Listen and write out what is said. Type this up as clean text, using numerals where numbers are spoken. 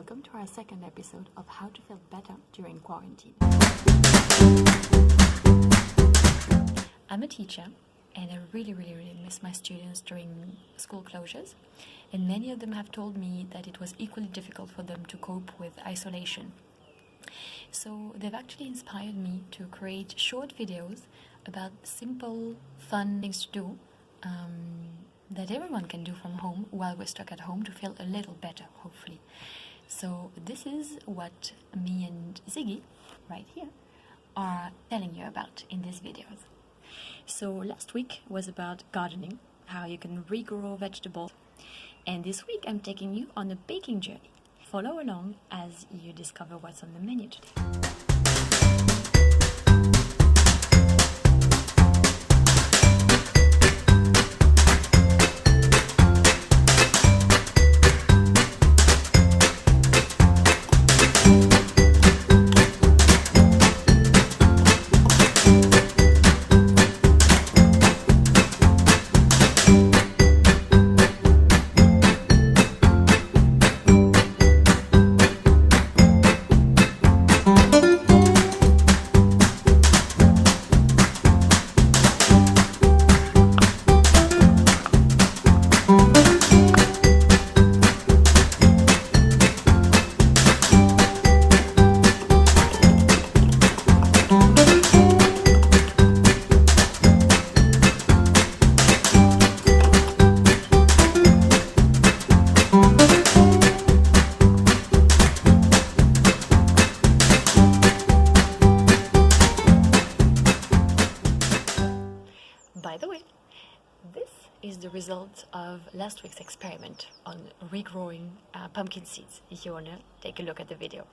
welcome to our second episode of How to Feel Better During Quarantine. I'm a teacher and I really miss my students during school closures, and many of them have told me that it was equally difficult for them to cope with isolation. So they've actually inspired me to create short videos about simple, fun things to do that everyone can do from home while we're stuck at home to feel a little better, hopefully. So this is what me and Ziggy, right here, are telling you about in these videos. So last week was about gardening, how you can regrow vegetables. And this week I'm taking you on a baking journey. Follow along as you discover what's on the menu today. By the way, this is the result of last week's experiment on regrowing pumpkin seeds. If you want to take a look at the video.